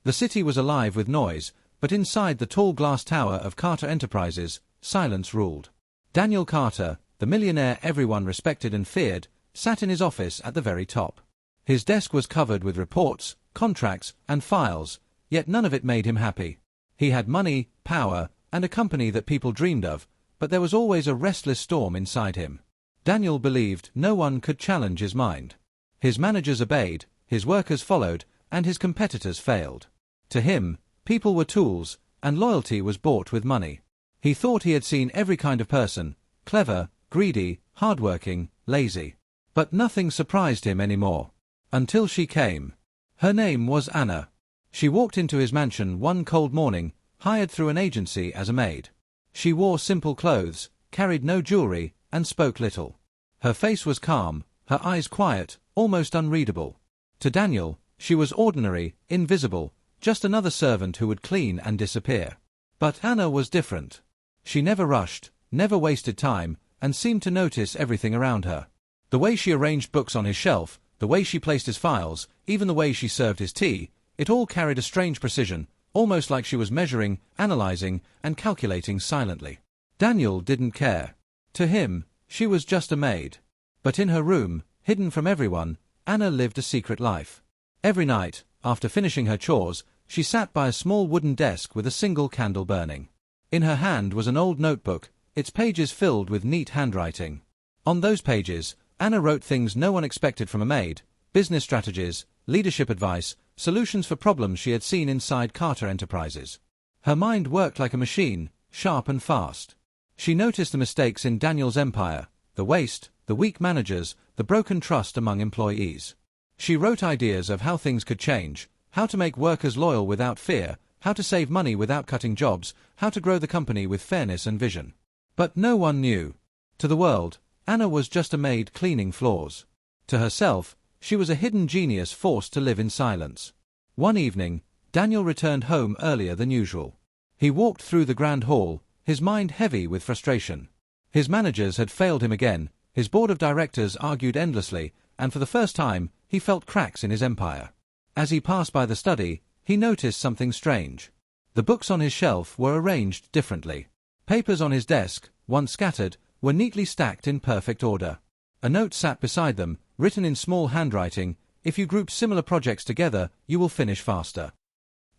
The city was alive with noise, but inside the tall glass tower of Carter Enterprises, silence ruled. Daniel Carter, the millionaire everyone respected and feared, sat in his office at the very top. His desk was covered with reports, contracts, and files, yet none of it made him happy. He had money, power, and a company that people dreamed of, but there was always a restless storm inside him. Daniel believed no one could challenge his mind. His managers obeyed, his workers followed, and his competitors failed. To him, people were tools, and loyalty was bought with money. He thought he had seen every kind of person, clever, greedy, hardworking, lazy. But nothing surprised him anymore. Until she came. Her name was Anna. She walked into his mansion one cold morning, hired through an agency as a maid. She wore simple clothes, carried no jewelry, and spoke little. Her face was calm, her eyes quiet, almost unreadable. To Daniel, she was ordinary, invisible, just another servant who would clean and disappear. But Anna was different. She never rushed, never wasted time, and seemed to notice everything around her. The way she arranged books on his shelf, the way she placed his files, even the way she served his tea, it all carried a strange precision, almost like she was measuring, analyzing, and calculating silently. Daniel didn't care. To him, she was just a maid. But in her room, hidden from everyone, Anna lived a secret life. Every night, after finishing her chores, she sat by a small wooden desk with a single candle burning. In her hand was an old notebook, its pages filled with neat handwriting. On those pages, Anna wrote things no one expected from a maid: business strategies, leadership advice, solutions for problems she had seen inside Carter Enterprises. Her mind worked like a machine, sharp and fast. She noticed the mistakes in Daniel's empire, the waste, the weak managers, the broken trust among employees. She wrote ideas of how things could change, how to make workers loyal without fear, how to save money without cutting jobs, how to grow the company with fairness and vision. But no one knew. To the world, Anna was just a maid cleaning floors. To herself, she was a hidden genius forced to live in silence. One evening, Daniel returned home earlier than usual. He walked through the grand hall, his mind heavy with frustration. His managers had failed him again, his board of directors argued endlessly, and for the first time, he felt cracks in his empire. As he passed by the study, he noticed something strange. The books on his shelf were arranged differently. Papers on his desk, once scattered, were neatly stacked in perfect order. A note sat beside them, written in small handwriting: "If you group similar projects together, you will finish faster."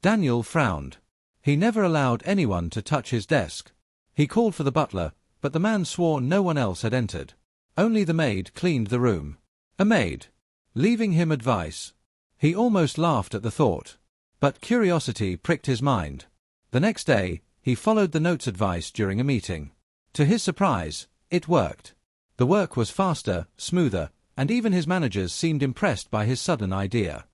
Daniel frowned. He never allowed anyone to touch his desk. He called for the butler, but the man swore no one else had entered. Only the maid cleaned the room. A maid. Leaving him advice. He almost laughed at the thought. But curiosity pricked his mind. The next day, he followed the note's advice during a meeting. To his surprise, it worked. The work was faster, smoother, and even his managers seemed impressed by his sudden idea.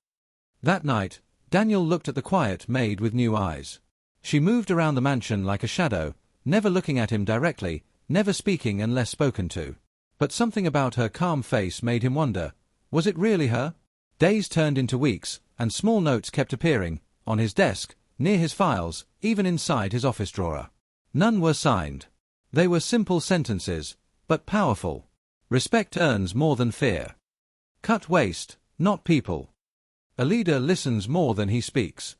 That night, Daniel looked at the quiet maid with new eyes. She moved around the mansion like a shadow, never looking at him directly, never speaking unless spoken to. But something about her calm face made him wonder, was it really her? Days turned into weeks, and small notes kept appearing, on his desk, near his files, even inside his office drawer. None were signed. They were simple sentences, but powerful. Respect earns more than fear. Cut waste, not people. A leader listens more than he speaks.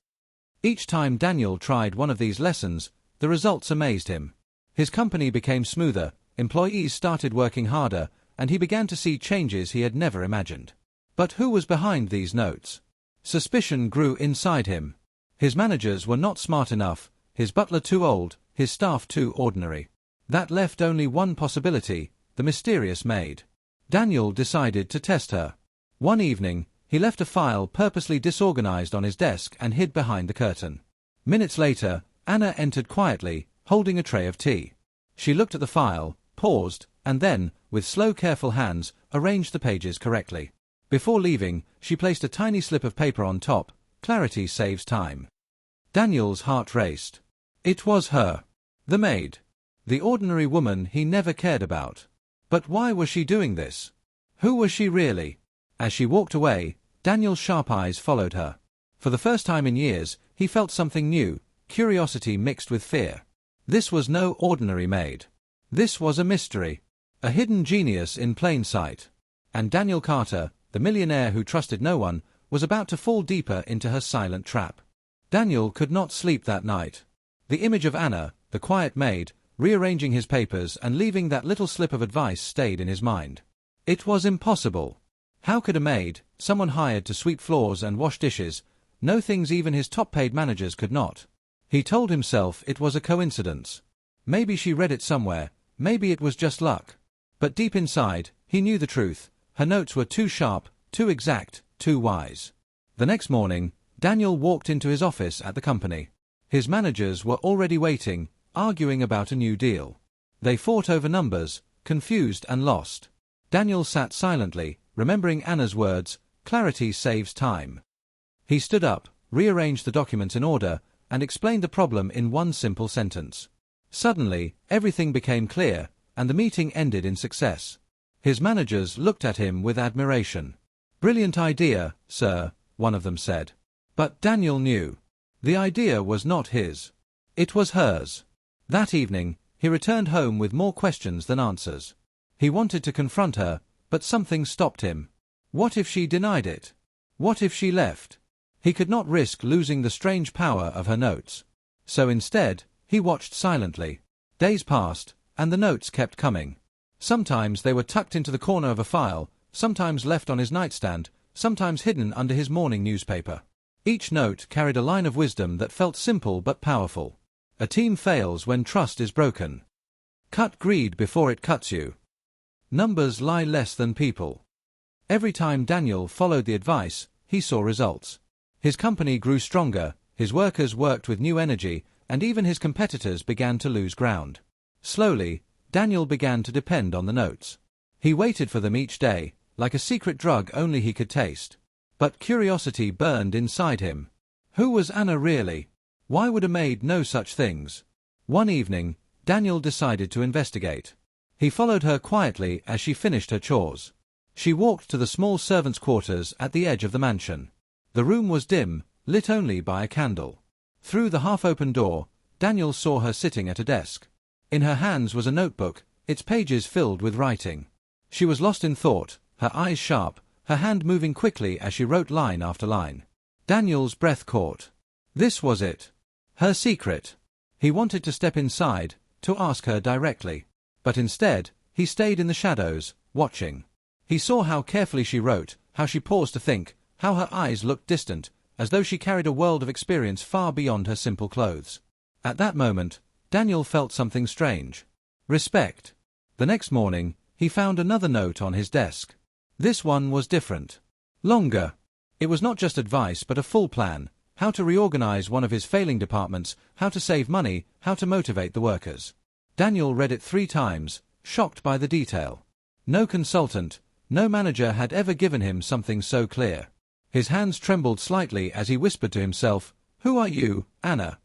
Each time Daniel tried one of these lessons, the results amazed him. His company became smoother, employees started working harder, and he began to see changes he had never imagined. But who was behind these notes? Suspicion grew inside him. His managers were not smart enough, his butler too old, his staff too ordinary. That left only one possibility: the mysterious maid. Daniel decided to test her. One evening, he left a file purposely disorganized on his desk and hid behind the curtain. Minutes later, Anna entered quietly, holding a tray of tea. She looked at the file, paused, and then, with slow, careful hands, arranged the pages correctly. Before leaving, she placed a tiny slip of paper on top. Clarity saves time. Daniel's heart raced. It was her. The maid. The ordinary woman he never cared about. But why was she doing this? Who was she really? As she walked away, Daniel's sharp eyes followed her. For the first time in years, he felt something new, curiosity mixed with fear. This was no ordinary maid. This was a mystery. A hidden genius in plain sight. And Daniel Carter, the millionaire who trusted no one, was about to fall deeper into her silent trap. Daniel could not sleep that night. The image of Anna, the quiet maid, rearranging his papers and leaving that little slip of advice stayed in his mind. It was impossible. How could a maid, someone hired to sweep floors and wash dishes, know things even his top-paid managers could not? He told himself it was a coincidence. Maybe she read it somewhere, maybe it was just luck. But deep inside, he knew the truth. Her notes were too sharp, too exact, too wise. The next morning, Daniel walked into his office at the company. His managers were already waiting, arguing about a new deal. They fought over numbers, confused and lost. Daniel sat silently, remembering Anna's words, "Clarity saves time." He stood up, rearranged the documents in order, and explained the problem in one simple sentence. Suddenly, everything became clear, and the meeting ended in success. His managers looked at him with admiration. "Brilliant idea, sir," one of them said. But Daniel knew. The idea was not his. It was hers. That evening, he returned home with more questions than answers. He wanted to confront her, but something stopped him. What if she denied it? What if she left? He could not risk losing the strange power of her notes. So instead, he watched silently. Days passed, and the notes kept coming. Sometimes they were tucked into the corner of a file, sometimes left on his nightstand, sometimes hidden under his morning newspaper. Each note carried a line of wisdom that felt simple but powerful. A team fails when trust is broken. Cut greed before it cuts you. Numbers lie less than people. Every time Daniel followed the advice, he saw results. His company grew stronger, his workers worked with new energy, and even his competitors began to lose ground. Slowly, Daniel began to depend on the notes. He waited for them each day, like a secret drug only he could taste. But curiosity burned inside him. Who was Anna really? Why would a maid know such things? One evening, Daniel decided to investigate. He followed her quietly as she finished her chores. She walked to the small servants' quarters at the edge of the mansion. The room was dim, lit only by a candle. Through the half-open door, Daniel saw her sitting at a desk. In her hands was a notebook, its pages filled with writing. She was lost in thought, her eyes sharp, her hand moving quickly as she wrote line after line. Daniel's breath caught. This was it. Her secret. He wanted to step inside, to ask her directly. But instead, he stayed in the shadows, watching. He saw how carefully she wrote, how she paused to think, how her eyes looked distant, as though she carried a world of experience far beyond her simple clothes. At that moment, Daniel felt something strange. Respect. The next morning, he found another note on his desk. This one was different. Longer. It was not just advice but a full plan, how to reorganize one of his failing departments, how to save money, how to motivate the workers. Daniel read it 3 times, shocked by the detail. No consultant, no manager had ever given him something so clear. His hands trembled slightly as he whispered to himself, "Who are you, Anna?"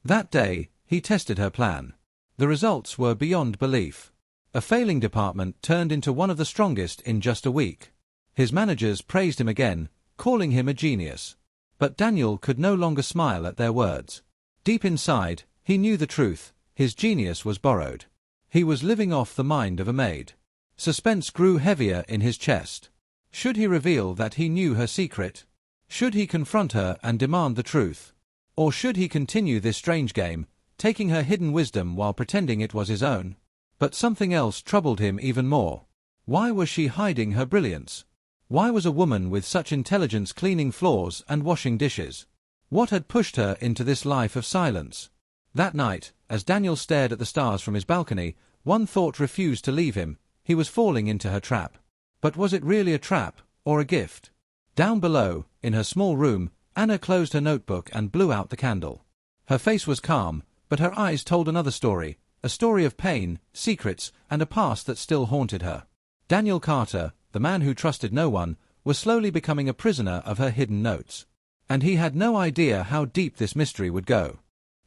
That day, he tested her plan. The results were beyond belief. A failing department turned into one of the strongest in just a week. His managers praised him again, calling him a genius. But Daniel could no longer smile at their words. Deep inside, he knew the truth. His genius was borrowed. He was living off the mind of a maid. Suspense grew heavier in his chest. Should he reveal that he knew her secret? Should he confront her and demand the truth? Or should he continue this strange game, taking her hidden wisdom while pretending it was his own? But something else troubled him even more. Why was she hiding her brilliance? Why was a woman with such intelligence cleaning floors and washing dishes? What had pushed her into this life of silence? That night, as Daniel stared at the stars from his balcony, one thought refused to leave him. He was falling into her trap. But was it really a trap, or a gift? Down below, in her small room, Anna closed her notebook and blew out the candle. Her face was calm, but her eyes told another story, a story of pain, secrets, and a past that still haunted her. Daniel Carter, the man who trusted no one, was slowly becoming a prisoner of her hidden notes. And he had no idea how deep this mystery would go.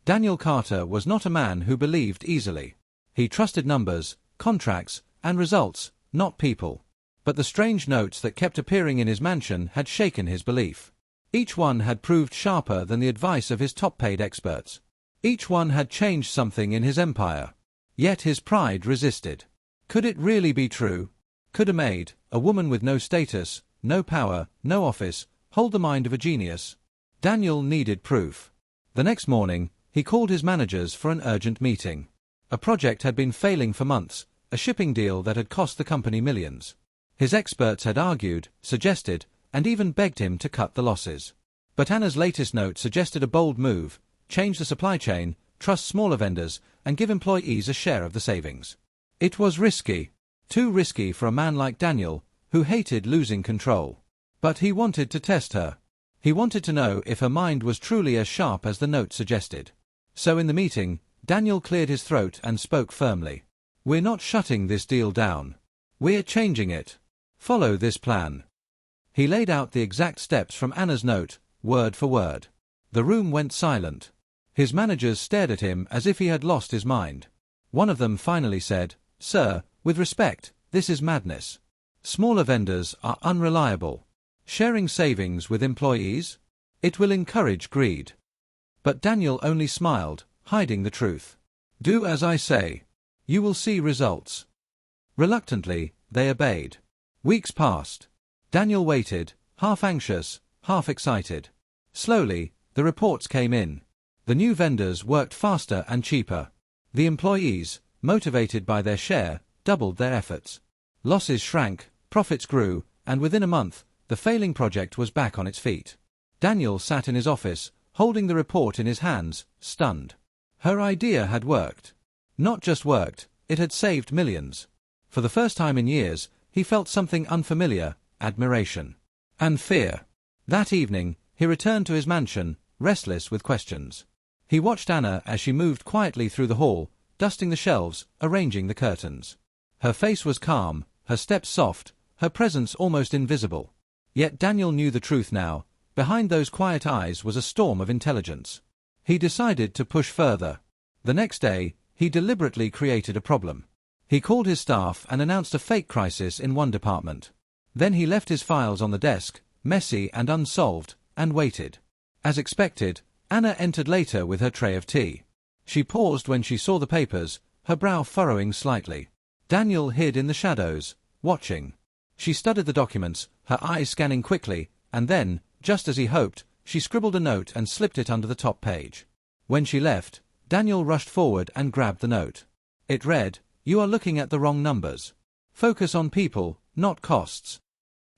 Daniel Carter was not a man who believed easily. He trusted numbers, contracts, and results, not people. But the strange notes that kept appearing in his mansion had shaken his belief. Each one had proved sharper than the advice of his top-paid experts. Each one had changed something in his empire. Yet his pride resisted. Could it really be true? Could a maid, a woman with no status, no power, no office, hold the mind of a genius? Daniel needed proof. The next morning, he called his managers for an urgent meeting. A project had been failing for months, a shipping deal that had cost the company millions. His experts had argued, suggested, and even begged him to cut the losses. But Anna's latest note suggested a bold move: change the supply chain, trust smaller vendors, and give employees a share of the savings. It was risky. Too risky for a man like Daniel, who hated losing control. But he wanted to test her. He wanted to know if her mind was truly as sharp as the note suggested. So in the meeting, Daniel cleared his throat and spoke firmly. "We're not shutting this deal down. We're changing it. Follow this plan." He laid out the exact steps from Anna's note, word for word. The room went silent. His managers stared at him as if he had lost his mind. One of them finally said, "Sir, with respect, this is madness. Smaller vendors are unreliable. Sharing savings with employees? It will encourage greed." But Daniel only smiled, hiding the truth. "Do as I say. You will see results." Reluctantly, they obeyed. Weeks passed. Daniel waited, half anxious, half excited. Slowly, the reports came in. The new vendors worked faster and cheaper. The employees, motivated by their share, doubled their efforts. Losses shrank, profits grew, and within a month, the failing project was back on its feet. Daniel sat in his office, holding the report in his hands, stunned. Her idea had worked. Not just worked, it had saved millions. For the first time in years, he felt something unfamiliar: admiration and fear. That evening, he returned to his mansion, restless with questions. He watched Anna as she moved quietly through the hall, dusting the shelves, arranging the curtains. Her face was calm, her steps soft, her presence almost invisible. Yet Daniel knew the truth now: behind those quiet eyes was a storm of intelligence. He decided to push further. The next day, he deliberately created a problem. He called his staff and announced a fake crisis in one department. Then he left his files on the desk, messy and unsolved, and waited. As expected, Anna entered later with her tray of tea. She paused when she saw the papers, her brow furrowing slightly. Daniel hid in the shadows, watching. She studied the documents, her eyes scanning quickly, and then, just as he hoped, she scribbled a note and slipped it under the top page. When she left, Daniel rushed forward and grabbed the note. It read, "You are looking at the wrong numbers. Focus on people, not costs."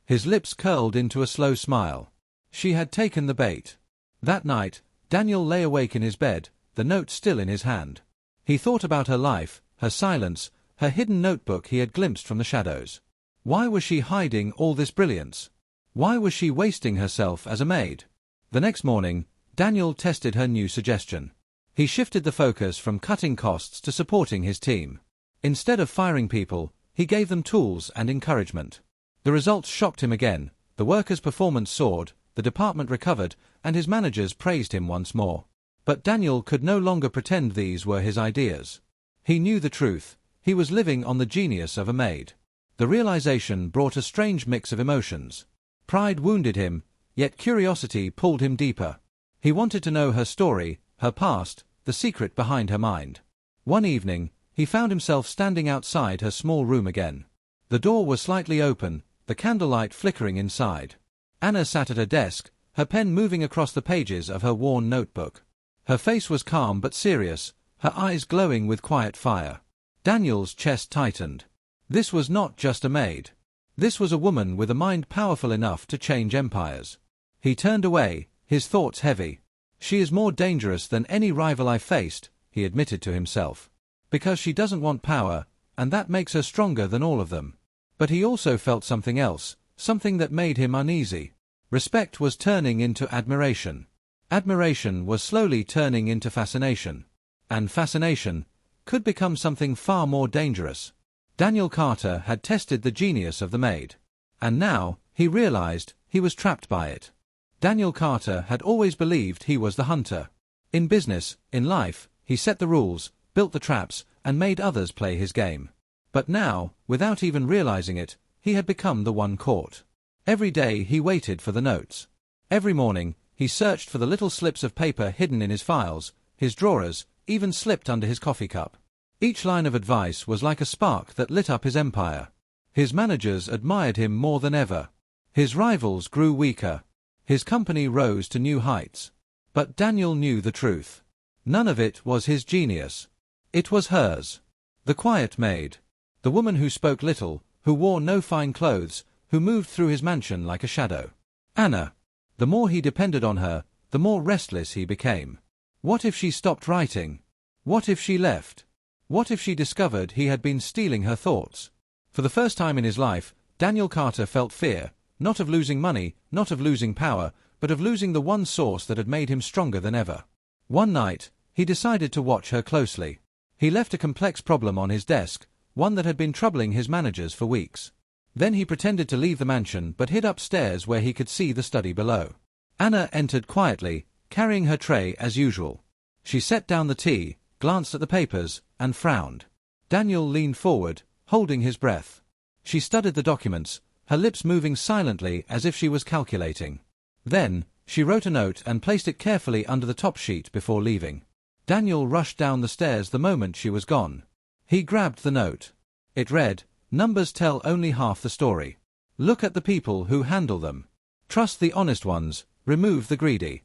His lips curled into a slow smile. She had taken the bait. That night, Daniel lay awake in his bed, the note still in his hand. He thought about her life, her silence, her hidden notebook he had glimpsed from the shadows. Why was she hiding all this brilliance? Why was she wasting herself as a maid? The next morning, Daniel tested her new suggestion. He shifted the focus from cutting costs to supporting his team. Instead of firing people, he gave them tools and encouragement. The results shocked him again. The workers' performance soared, the department recovered, and his managers praised him once more. But Daniel could no longer pretend these were his ideas. He knew the truth. He was living on the genius of a maid. The realization brought a strange mix of emotions. Pride wounded him, yet curiosity pulled him deeper. He wanted to know her story, her past, the secret behind her mind. One evening, he found himself standing outside her small room again. The door was slightly open, the candlelight flickering inside. Anna sat at her desk, her pen moving across the pages of her worn notebook. Her face was calm but serious, her eyes glowing with quiet fire. Daniel's chest tightened. This was not just a maid. This was a woman with a mind powerful enough to change empires. He turned away, his thoughts heavy. "She is more dangerous than any rival I faced," he admitted to himself. "Because she doesn't want power, and that makes her stronger than all of them." But he also felt something else, something that made him uneasy. Respect was turning into admiration. Admiration was slowly turning into fascination. And fascination could become something far more dangerous. Daniel Carter had tested the genius of the maid. And now, he realized, he was trapped by it. Daniel Carter had always believed he was the hunter. In business, in life, he set the rules, built the traps, and made others play his game. But now, without even realizing it, he had become the one caught. Every day he waited for the notes. Every morning, he searched for the little slips of paper hidden in his files, his drawers, even slipped under his coffee cup. Each line of advice was like a spark that lit up his empire. His managers admired him more than ever. His rivals grew weaker. His company rose to new heights. But Daniel knew the truth. None of it was his genius. It was hers. The quiet maid. The woman who spoke little, who wore no fine clothes, who moved through his mansion like a shadow. Anna. The more he depended on her, the more restless he became. What if she stopped writing? What if she left? What if she discovered he had been stealing her thoughts? For the first time in his life, Daniel Carter felt fear, not of losing money, not of losing power, but of losing the one source that had made him stronger than ever. One night, he decided to watch her closely. He left a complex problem on his desk, one that had been troubling his managers for weeks. Then he pretended to leave the mansion but hid upstairs where he could see the study below. Anna entered quietly, carrying her tray as usual. She set down the tea, glanced at the papers, and frowned. Daniel leaned forward, holding his breath. She studied the documents, her lips moving silently as if she was calculating. Then, she wrote a note and placed it carefully under the top sheet before leaving. Daniel rushed down the stairs the moment she was gone. He grabbed the note. It read, "Numbers tell only half the story. Look at the people who handle them. Trust the honest ones, remove the greedy."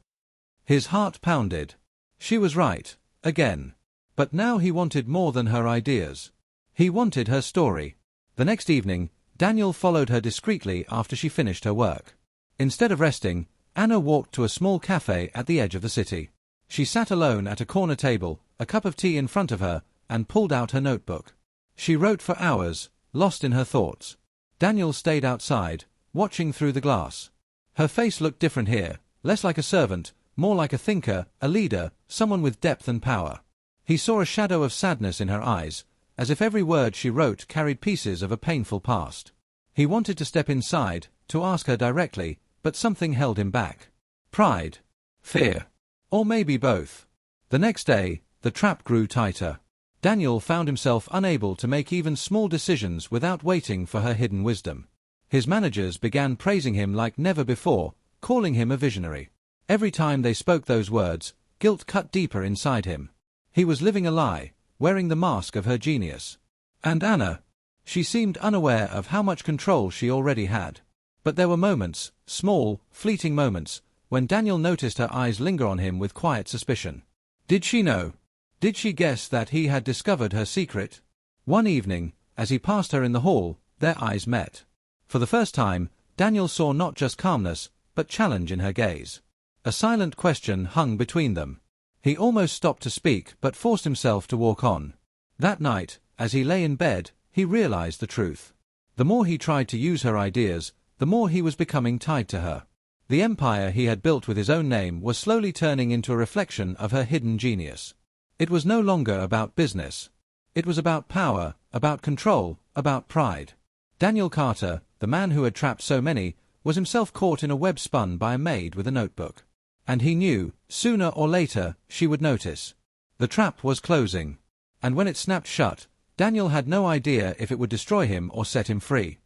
His heart pounded. She was right, again. But now he wanted more than her ideas. He wanted her story. The next evening, Daniel followed her discreetly after she finished her work. Instead of resting, Anna walked to a small cafe at the edge of the city. She sat alone at a corner table, a cup of tea in front of her, and pulled out her notebook. She wrote for hours, lost in her thoughts. Daniel stayed outside, watching through the glass. Her face looked different here, less like a servant, more like a thinker, a leader, someone with depth and power. He saw a shadow of sadness in her eyes, as if every word she wrote carried pieces of a painful past. He wanted to step inside, to ask her directly, but something held him back. Pride. Fear. Or maybe both. The next day, the trap grew tighter. Daniel found himself unable to make even small decisions without waiting for her hidden wisdom. His managers began praising him like never before, calling him a visionary. Every time they spoke those words, guilt cut deeper inside him. He was living a lie, wearing the mask of her genius. And Anna? She seemed unaware of how much control she already had. But there were moments, small, fleeting moments, when Daniel noticed her eyes linger on him with quiet suspicion. Did she know? Did she guess that he had discovered her secret? One evening, as he passed her in the hall, their eyes met. For the first time, Daniel saw not just calmness, but challenge in her gaze. A silent question hung between them. He almost stopped to speak but forced himself to walk on. That night, as he lay in bed, he realized the truth. The more he tried to use her ideas, the more he was becoming tied to her. The empire he had built with his own name was slowly turning into a reflection of her hidden genius. It was no longer about business. It was about power, about control, about pride. Daniel Carter, the man who had trapped so many, was himself caught in a web spun by a maid with a notebook. And he knew, sooner or later, she would notice. The trap was closing. And when it snapped shut, Daniel had no idea if it would destroy him or set him free.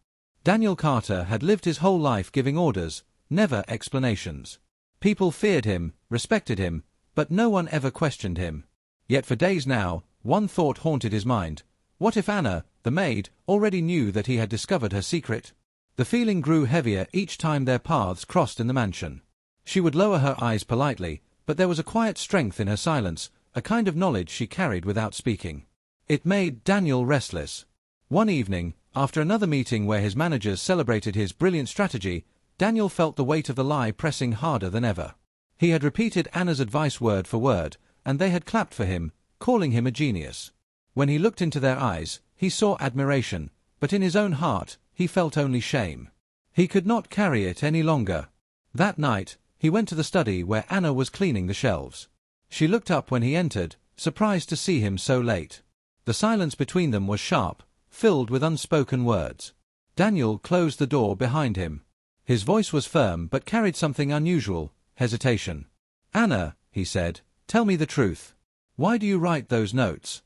Daniel Carter had lived his whole life giving orders, never explanations. People feared him, respected him, but no one ever questioned him. Yet for days now, one thought haunted his mind. What if Anna, the maid, already knew that he had discovered her secret? The feeling grew heavier each time their paths crossed in the mansion. She would lower her eyes politely, but there was a quiet strength in her silence, a kind of knowledge she carried without speaking. It made Daniel restless. One evening, after another meeting where his managers celebrated his brilliant strategy, Daniel felt the weight of the lie pressing harder than ever. He had repeated Anna's advice word for word, and they had clapped for him, calling him a genius. When he looked into their eyes, he saw admiration, but in his own heart, he felt only shame. He could not carry it any longer. That night, he went to the study where Anna was cleaning the shelves. She looked up when he entered, surprised to see him so late. The silence between them was sharp, filled with unspoken words. Daniel closed the door behind him. His voice was firm but carried something unusual, hesitation. "Anna," he said, "tell me the truth. Why do you write those notes?"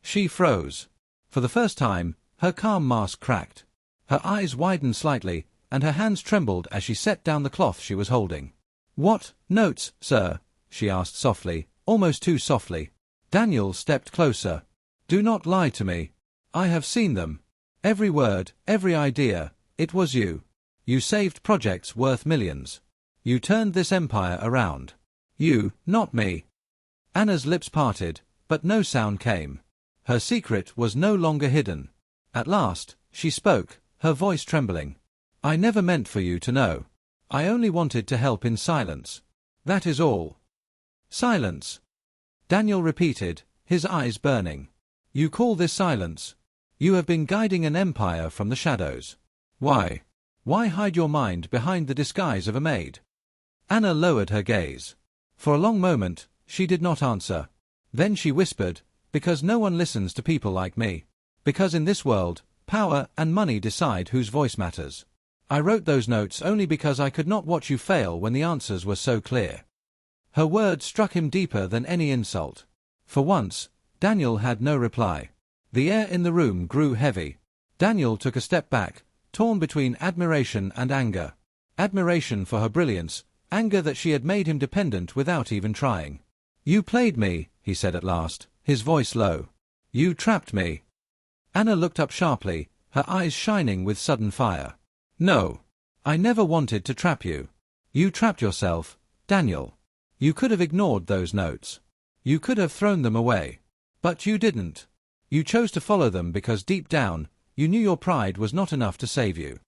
She froze. For the first time, her calm mask cracked. Her eyes widened slightly, and her hands trembled as she set down the cloth she was holding. "What notes, sir?" she asked softly, almost too softly. Daniel stepped closer. "Do not lie to me. I have seen them. Every word, every idea, it was you. You saved projects worth millions. You turned this empire around. You, not me. Anna's lips parted, but no sound came. Her secret was no longer hidden. At last, she spoke, her voice trembling. I never meant for you to know. I only wanted to help in silence. That is all. Silence. Daniel repeated, his eyes burning. You call this silence? You have been guiding an empire from the shadows. Why? Why hide your mind behind the disguise of a maid? Anna lowered her gaze. For a long moment, she did not answer. Then she whispered, because no one listens to people like me. Because in this world, power and money decide whose voice matters. I wrote those notes only because I could not watch you fail when the answers were so clear. Her words struck him deeper than any insult. For once, Daniel had no reply. The air in the room grew heavy. Daniel took a step back, torn between admiration and anger. Admiration for her brilliance, anger that she had made him dependent without even trying. You played me, he said at last, his voice low. You trapped me. Anna looked up sharply, her eyes shining with sudden fire. No. I never wanted to trap you. You trapped yourself, Daniel. You could have ignored those notes. You could have thrown them away. But you didn't. You chose to follow them because deep down, you knew your pride was not enough to save you.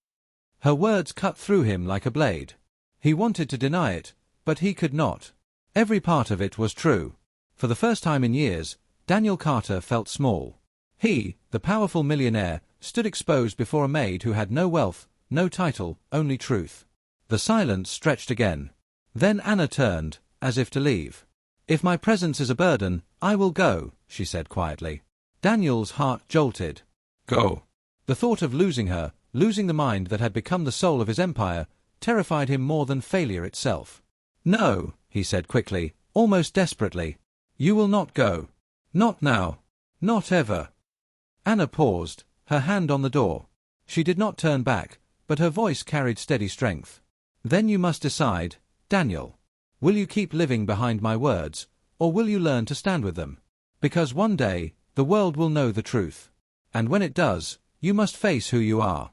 Her words cut through him like a blade. He wanted to deny it, but he could not. Every part of it was true. For the first time in years, Daniel Carter felt small. He, the powerful millionaire, stood exposed before a maid who had no wealth, no title, only truth. The silence stretched again. Then Anna turned, as if to leave. If my presence is a burden, I will go, she said quietly. Daniel's heart jolted. Go. The thought of losing her, losing the mind that had become the soul of his empire, terrified him more than failure itself. No, he said quickly, almost desperately. You will not go. Not now. Not ever. Anna paused, her hand on the door. She did not turn back, but her voice carried steady strength. Then you must decide, Daniel. Will you keep living behind my words, or will you learn to stand with them? Because one day, the world will know the truth. And when it does, you must face who you are.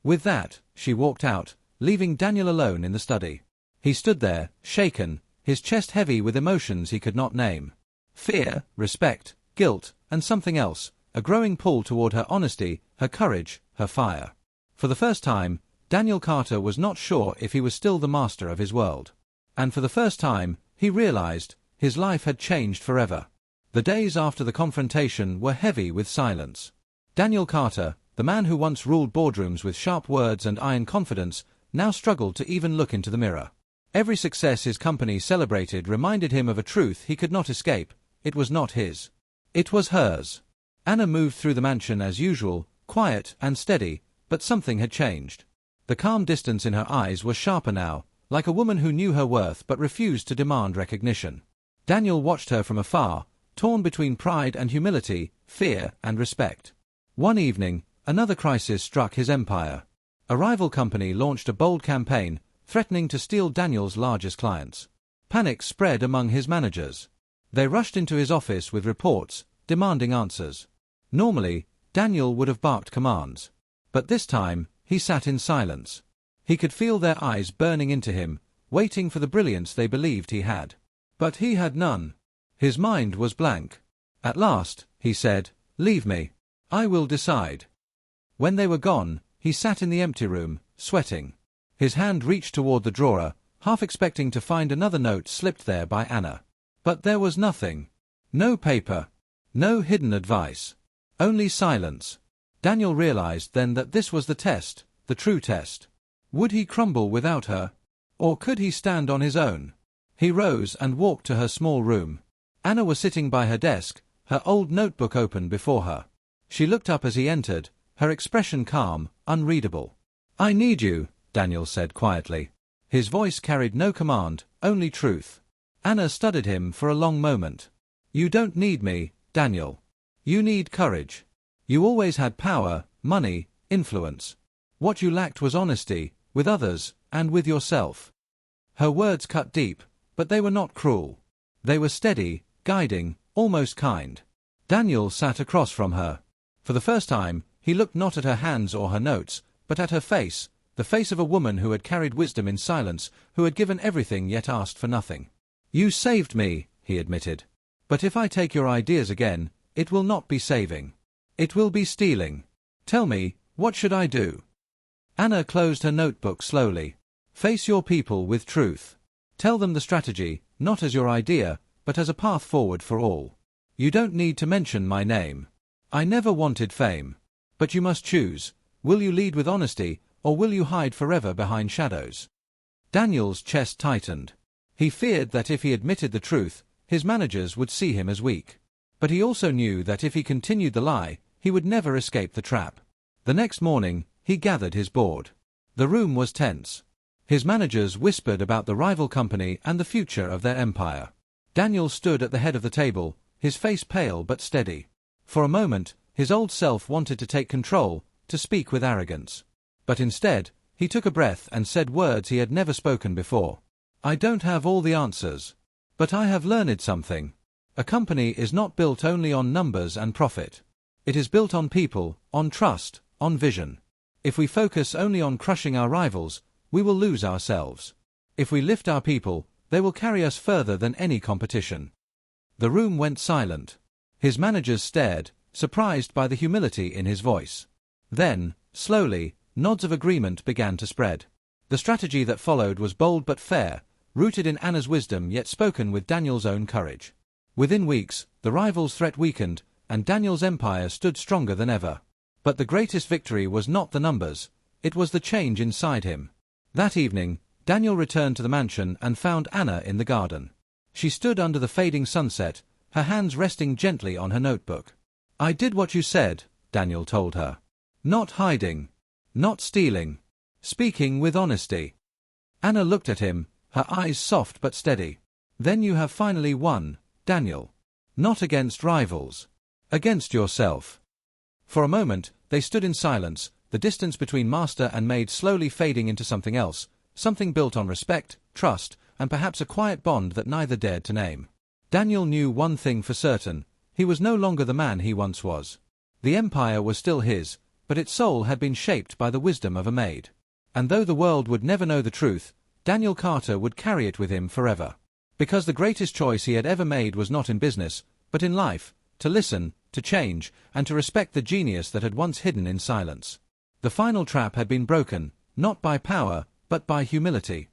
With that, she walked out, leaving Daniel alone in the study. He stood there, shaken, his chest heavy with emotions he could not name. Fear, respect, guilt, and something else, a growing pull toward her honesty, her courage, her fire. For the first time, Daniel Carter was not sure if he was still the master of his world. And for the first time, he realized, his life had changed forever. The days after the confrontation were heavy with silence. Daniel Carter, the man who once ruled boardrooms with sharp words and iron confidence, now struggled to even look into the mirror. Every success his company celebrated reminded him of a truth he could not escape. It was not his. It was hers. Anna moved through the mansion as usual, quiet and steady, but something had changed. The calm distance in her eyes was sharper now, like a woman who knew her worth but refused to demand recognition. Daniel watched her from afar, torn between pride and humility, fear and respect. One evening, another crisis struck his empire. A rival company launched a bold campaign, threatening to steal Daniel's largest clients. Panic spread among his managers. They rushed into his office with reports, demanding answers. Normally, Daniel would have barked commands. But this time, he sat in silence. He could feel their eyes burning into him, waiting for the brilliance they believed he had. But he had none. His mind was blank. At last, he said, "Leave me. I will decide." When they were gone, he sat in the empty room, sweating. His hand reached toward the drawer, half expecting to find another note slipped there by Anna. But there was nothing. No paper. No hidden advice. Only silence. Daniel realized then that this was the test, the true test. Would he crumble without her? Or could he stand on his own? He rose and walked to her small room. Anna was sitting by her desk, her old notebook open before her. She looked up as he entered, her expression calm, unreadable. "I need you," Daniel said quietly. His voice carried no command, only truth. Anna studied him for a long moment. "You don't need me, Daniel. You need courage. You always had power, money, influence. What you lacked was honesty, with others, and with yourself." Her words cut deep, but they were not cruel. They were steady, guiding, almost kind. Daniel sat across from her. For the first time, he looked not at her hands or her notes, but at her face, the face of a woman who had carried wisdom in silence, who had given everything yet asked for nothing. "You saved me," he admitted. "But if I take your ideas again, it will not be saving. It will be stealing. Tell me, what should I do?" Anna closed her notebook slowly. "Face your people with truth. Tell them the strategy, not as your idea, but as a path forward for all. You don't need to mention my name. I never wanted fame. But you must choose. Will you lead with honesty, or will you hide forever behind shadows?" Daniel's chest tightened. He feared that if he admitted the truth, his managers would see him as weak. But he also knew that if he continued the lie, he would never escape the trap. The next morning, he gathered his board. The room was tense. His managers whispered about the rival company and the future of their empire. Daniel stood at the head of the table, his face pale but steady. For a moment, his old self wanted to take control, to speak with arrogance. But instead, he took a breath and said words he had never spoken before. "I don't have all the answers. But I have learned something. A company is not built only on numbers and profit. It is built on people, on trust, on vision. If we focus only on crushing our rivals, we will lose ourselves. If we lift our people, they will carry us further than any competition." The room went silent. His managers stared, surprised by the humility in his voice. Then, slowly, nods of agreement began to spread. The strategy that followed was bold but fair, rooted in Anna's wisdom yet spoken with Daniel's own courage. Within weeks, the rivals' threat weakened, and Daniel's empire stood stronger than ever. But the greatest victory was not the numbers, it was the change inside him. That evening, Daniel returned to the mansion and found Anna in the garden. She stood under the fading sunset, her hands resting gently on her notebook. "I did what you said," Daniel told her. "Not hiding. Not stealing. Speaking with honesty." Anna looked at him, her eyes soft but steady. "Then you have finally won, Daniel. Not against rivals. Against yourself." For a moment, they stood in silence, the distance between master and maid slowly fading into something else, something built on respect, trust, and perhaps a quiet bond that neither dared to name. Daniel knew one thing for certain: he was no longer the man he once was. The empire was still his, but its soul had been shaped by the wisdom of a maid. And though the world would never know the truth, Daniel Carter would carry it with him forever. Because the greatest choice he had ever made was not in business, but in life, to listen, to change, and to respect the genius that had once hidden in silence. The final trap had been broken, not by power, but by humility.